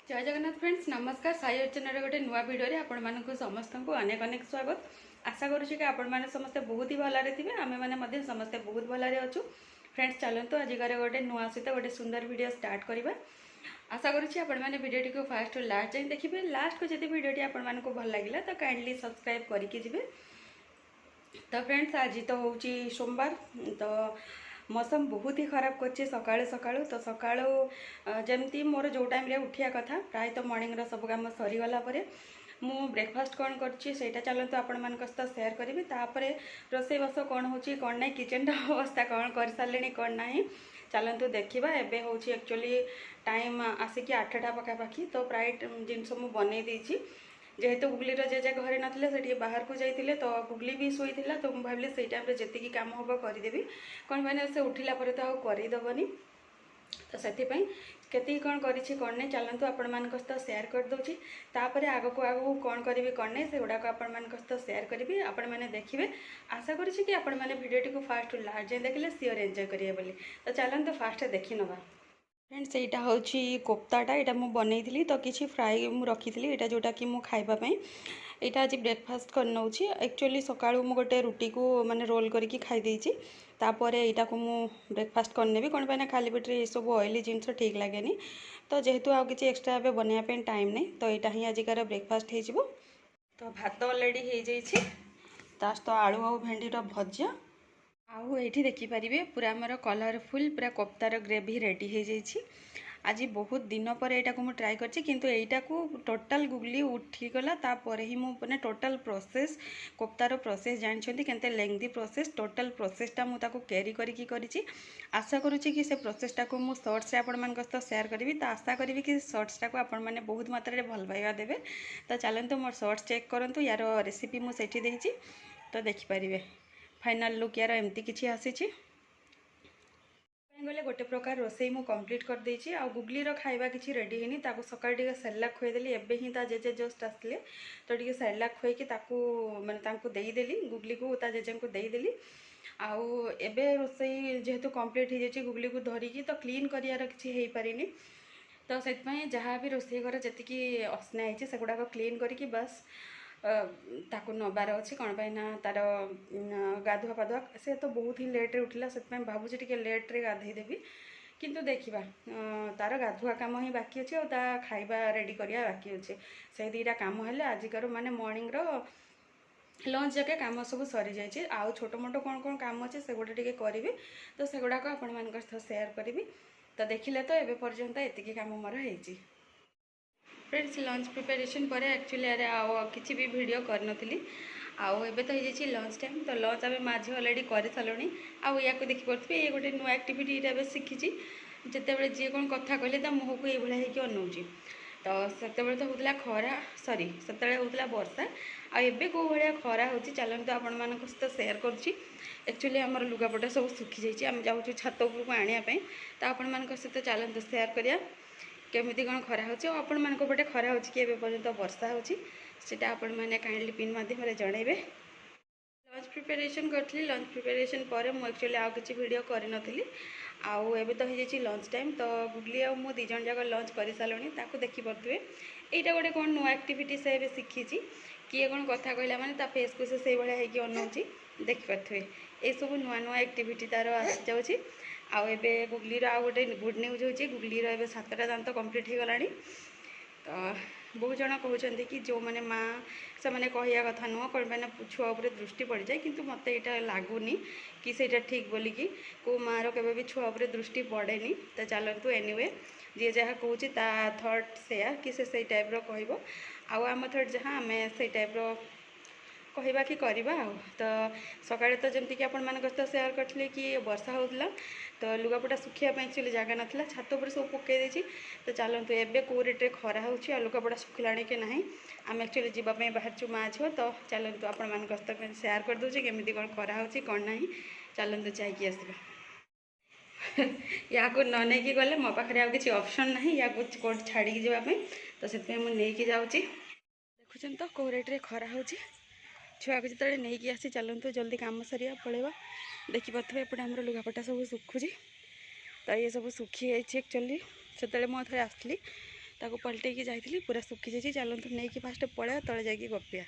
जय जगन्नाथ फ्रेंड्स नमस्कार साई अर्चना गोटे नुआ भिडियो आपण मानक समस्त को अनेक अनेक स्वागत। आशा करुँच कि आपण मैंने समस्ते बहुत ही भलरे थे आम मैंने समस्ते बहुत भलरे अच्छु। फ्रेंड्स चलतु आजिकार गोटे नुआ सहित गोटे सुंदर वीडियो स्टार्ट करवा। आशा करुँच आपण मैंने वीडियो को फास्ट लास्ट जाए देखिए। लास्ट को जब वीडियो आपण मानक भल लगे तो काइंडली सब्सक्राइब करके जी। तो फ्रेंड्स आज तो हूँ सोमवार तो मौसम बहुत ही खराब कर सकाळु सकाळु तो सकाळु जमती मोर जो टाइम रे उठिया कथा प्राय तो मॉर्निंग रो सब काम सरीगला परे मु ब्रेकफास्ट कौन करटा चलते आपण मान सहित सेयार करी। तापर रोसई बस कौन हो कौन ना किचन अवस्था कौन कर सारे कौन ना चलतु देखा। एवं हूँ एक्चुअली टाइम आसिक 8टा पखापाखि तो प्राय जिनस मु बन देती जेहेतु गुगलीर जेजे घरे नथिले से बाहर को जाइए तो गुगली भी शोई तो मुझे भाविली से टाइम जी कम हम करदेवी कौन मैंने से उठिला पर तो करदेवनी तो से केती कौन करी कौन नहीं चलतु आपण मान सहित सेयार कर दूची। तापर आग को आग कौन करी कौन नहीं से गुड़ाक आपण मान सहित सेयार करी आपण मैंने देखिए। आशा करुँच कि आपण मैंने वीडियो को फास्ट लास्ट जाए देखिले सियोर एंजॉय करिए बोली। तो चलतु फास्ट देखी नवा। फ्रेंड्स यहाँ हूँ कोफ्ताटा यहाँ मुझे बनई तो किसी फ्राए मुझे रखी यहाँ जोटा कि मु खाइबापी यहाँ आज ब्रेकफास्ट कर नौ एक्चुअली सकाळु मु गोटे रुटी को माने रोल करके खाई देछि। तापर यहाँ को मु ब्रेकफास्ट करनेबी कौन पाइना खाली पेटे ये सब ऑयली जिनस ठीक लगे तो जेहेतु आउ किसी एक्सट्रा ए बनवाई टाइम नहीं तो यहाँ ही आजिकार ब्रेकफास्ट हो। तो भात अलरेडी हो जाइए ता सहित आलू आउ भेंडीर भजा आउ ये देखिपारे पूरा आमर कलरफुल पूरा कोफ्तार ग्रेवी रेडी हो जाइए। आज बहुत दिन पर यहाँ को ट्राए करछि किंतु एटा को टोटाल गुगली उठीगला तापर ही मुझे टोटाल प्रोसेस कोफ्तार प्रोसेस जानते केते लेंथी प्रोसेस टोटाल प्रोसेसटा मुझे कैरी करी। आशा करुँची कि से प्रोसेसटा को मुझे शॉर्ट्स आपण मान सहित सेयार करी तो आशा करी कि शॉर्ट्सटा को आपण मैंने बहुत मात्रा भल पाइबा देवे। तो चलते मोर शॉर्ट्स चेक करूँ यार रेसिपी मुझे देती तो देखिपारे फाइनल लुक यार एमती किसी आसी गले गोटे प्रकार रोसई मु कंप्लीट कर देछि। आ गुगलीर खाइबा किसी रेडी हैनी ताको सकाळ टिके सेरेलाक खुएदेली एबे ही ता जेजे जस्ट आसले तो टिके सेरेलाक खुएकी ताको माने तांको देई देली गुगली को ता जेजे को देई देली। आउ एबे रोसई जेहेतु कंप्लीट हो जाछि गुगली को धरिकी तो क्लीन करियार किसी हेई पारिनी तो सेतपई जहाँ भी रोसई घर जेतिकी असना हैछि सेगुडा को क्लीन करिकी बस ताकू नबार अच्छे कौन पाइना तार गाधुआ पाधुआ से तो बहुत ही लेट्रे उठला से भावुँ टे लेट्रे गाधई देवी किंतु देखा तार गाधुआ कम ही बाकी अच्छे और खाइबा रेडी करिया बाकी अच्छे से दुईटा कम हेले आजिकार माने मॉर्निंग रो लंच जाके कम सब सरी जाइए। आउ छोट मोट कौन कौन काम अच्छे से गोटे टिके करी तो से गुड़ाक आपण मान सहित सेयार करी तो देखिले तो एबे पर्यंत एतिकी काम मोर होइछि। फ्रेंड्स लंच प्रिपरेशन पर एक्चुअली अरे किसी भी वीडियो करनथली आउ एबे तो हो लंच टाइम तो लंच आम माँ झी अलरेडी कर सारे आउ या देखिपे ये गोटे नुआ एक्टिविटी ये शिखी जिते जी कौन कथा कहले तो मुँह को ये होकर अनाऊँगी तो से तो होता खरा सॉरी से होता वर्षा आबे कौ भाया खरा हो चलते आपण मान सहित सेयार करुँची। एक्चुअली आमर लुगापटा सब सुखी जाइए आम जाऊँ छात उपरको आने तो आपण मान सहित चलते सेयार करिया केमिति कौन खरा हो आपण मान पटे खरा हो कि पर्यंत वर्षा होटा आपण मैंने काइंडली पिन माध्यम जनइबे। लंच प्रिपरेशन करी लंच प्रिपरेशन पर मुझे एक्चुअली आउ किसी वीडियो करनथली आउ एबे तो हो लंच टाइम तो गुगली आ मु दिजन जाक लंच कर सारे ताकू देखिपे यहाँ गोटे कौन नुआ एक्टिविटी से ए शिखी किए कौन कथा कहला माने ता फेस को से भाया होगी अनाऊँगी देखिपे ये सब नुआ नुआ एक्टिविटी तार आसी जाऊँगी। आउ एबे गुगलीर आउ गोटे गुड न्यूज होची गुगलीर एबे 7टा दांत कंप्लीट हो गलानी तो बहुत जन कहते कि जो मैंने माँ से मैंने कहया कथा नुह कौन मैंने छुआ उपर दृष्टि पड़ जाए किंतु मत यहाँ लगुनि कि सेटा ठीक बोलिकी को माँ रे भी छुआ उपर दृष्टि पड़ेनी। तो चलतु एनीवे जी जहाँ कहूँ ता थॉट सेया कि से टाइप रो कहबो आउ आम थॉट जहाँ आम से टाइप रो कहवा कि करवा तो सकाळे तो जमती कि आपण मान सहित सेयार करथिले कि वर्षा होउतला तो लुगापटा सुखियापाई एक्चुअली जगह नाला छात उपर सब पकई देछि। तो चलतु एबे को रेट्रे खरा होछि आ लुगापटा सुखिलाणी कि नाही आम एक्चुअली जीवाई बाहर माँ झुआ तो चलतु आपण मान सहित सेयार कर दूचे केमिति कौन खरा होछि कौन नाही चलतु जाइए आसवा या को न नहीं गले मो पाखे आ किसी ऑप्शन ना या कौट छाड़ी जावाई तो से मुझे जाऊँगी देखुन तो कौ रेट्रे खरा होछि छुआ को जो नहीं आसी चलतु जल्दी कम सरिया पड़ेगा देखिपे एपटे आम लुगापटा सब सुखुची तो ये सब सुखी जाइए एक्चुअली से मुझे थे आसली ताको पलटेकी जाइली पूरा सुखी जाइए चलतु नहीं कि फास्ट पड़े तले जाकि गपिया।